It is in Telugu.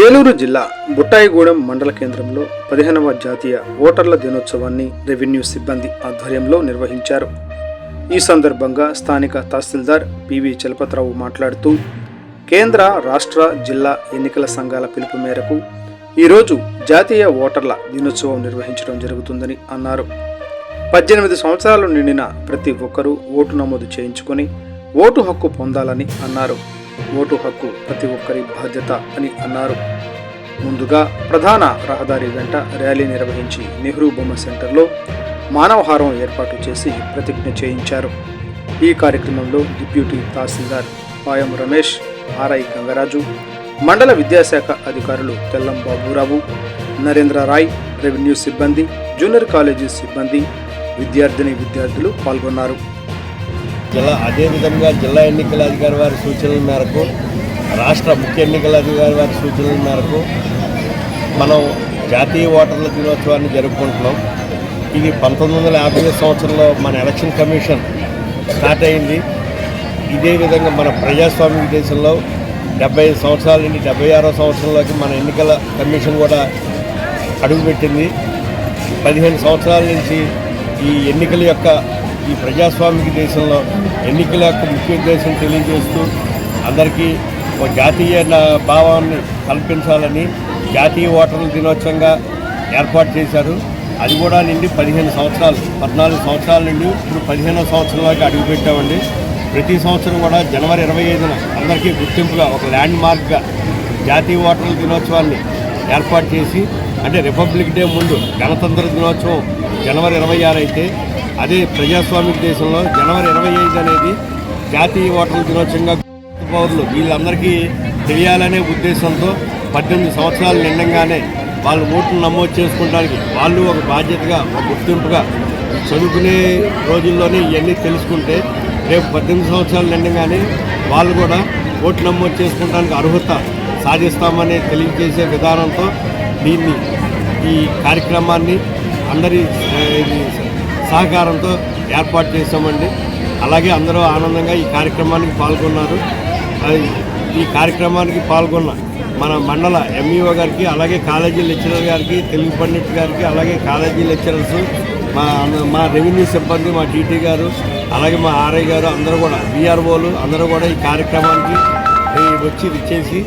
ఏలూరు జిల్లా బుట్టాయిగూడెం మండల కేంద్రంలో 15వ జాతీయ ఓటర్ల దినోత్సవాన్ని రెవెన్యూ సిబ్బంది ఆధ్వర్యంలో నిర్వహించారు. ఈ సందర్భంగా స్థానిక తహసీల్దార్ పివి చలపతిరావు మాట్లాడుతూ కేంద్ర, రాష్ట్ర, జిల్లా ఎన్నికల సంఘాల పిలుపు మేరకు ఈరోజు జాతీయ ఓటర్ల దినోత్సవం నిర్వహించడం జరుగుతుందని అన్నారు. 18 సంవత్సరాలు నిండిన ప్రతి ఒక్కరూ ఓటు నమోదు చేయించుకొని ఓటు హక్కు పొందాలని అన్నారు. ఓటు హక్కు ప్రతి ఒక్కరి బాధ్యత అని అన్నారు. ముందుగా ప్రధాన రహదారి వెంట ర్యాలీ నిర్వహించి నెహ్రూ బొమ్మ సెంటర్లో మానవహారం ఏర్పాటు చేసి ప్రతిజ్ఞ చేయించారు. ఈ కార్యక్రమంలో డిప్యూటీ తహసీల్దార్ పాయం రమేష్, ఆర్ఐ గంగరాజు, మండల విద్యాశాఖ అధికారులు తెల్లం బాబురావు, నరేంద్ర రాయ్, రెవెన్యూ సిబ్బంది, జూనియర్ కాలేజీ సిబ్బంది, విద్యార్థులు పాల్గొన్నారు. అదేవిధంగా జిల్లా ఎన్నికల అధికారి వారి సూచనల మేరకు, రాష్ట్ర ముఖ్య ఎన్నికల అధికారి వారి సూచనల మేరకు మనం జాతీయ ఓటర్ల దినోత్సవాన్ని జరుపుకుంటున్నాం. ఇది 1950 సంవత్సరంలో మన ఎలక్షన్ కమిషన్ స్టార్ట్ అయింది. ఇదే విధంగా మన ప్రజాస్వామిక దేశంలో 75 సంవత్సరాల నుండి 76వ సంవత్సరంలోకి మన ఎన్నికల కమిషన్ కూడా అడుగుపెట్టింది. 15 సంవత్సరాల నుంచి ఈ ఎన్నికల యొక్క ఈ ప్రజాస్వామిక దేశంలో ఎన్నికల యొక్క ముఖ్య ఉద్దేశం తెలియజేస్తూ అందరికీ ఒక జాతీయ భావాన్ని కల్పించాలని జాతీయ ఓటర్ల దినోత్సవంగా ఏర్పాటు చేశారు. అది కూడా నుండి 15 సంవత్సరాలు, 14 సంవత్సరాల నుండి ఇప్పుడు 15వ సంవత్సరంలోకి అడుగుపెట్టామండి. ప్రతి సంవత్సరం కూడా జనవరి 25న అందరికీ గుర్తింపుగా ఒక ల్యాండ్ మార్క్గా జాతీయ ఓటర్ల దినోత్సవాన్ని ఏర్పాటు చేసి, అంటే రిపబ్లిక్ డే ముందు గణతంత్ర దినోత్సవం జనవరి 26 అయితే, అదే ప్రజాస్వామిక దేశంలో జనవరి 25 అనేది జాతీయ ఓటర్ల దినోత్సవంగా పౌరులు వీళ్ళందరికీ తెలియాలనే ఉద్దేశంతో 18 సంవత్సరాలు నిండంగానే వాళ్ళు ఓటును నమోదు చేసుకోవడానికి వాళ్ళు ఒక బాధ్యతగా, ఒక గుర్తింపుగా చదువుకునే రోజుల్లోనే ఇవన్నీ తెలుసుకుంటే రేపు 18 సంవత్సరాలు నిండంగానే వాళ్ళు కూడా ఓటు నమోదు చేసుకోవడానికి అర్హత సాధిస్తామని తెలియజేసే విధానంతో ఈ కార్యక్రమాన్ని అందరి సహకారంతో ఏర్పాటు చేశామండి. అలాగే అందరూ ఆనందంగా ఈ కార్యక్రమానికి పాల్గొన్నారు. ఈ కార్యక్రమానికి పాల్గొన్న మన మండల ఎంఈఓ గారికి, అలాగే కాలేజీ లెక్చరర్ గారికి, తెలుగు పండిట్ గారికి, అలాగే కాలేజీ లెక్చరర్స్, మా రెవెన్యూ సిబ్బంది, మా టీటీ గారు, అలాగే మా ఆర్ఐ గారు అందరూ కూడా, బీఆర్ఓలు అందరూ కూడా ఈ కార్యక్రమానికి వచ్చి ఇచ్చేసి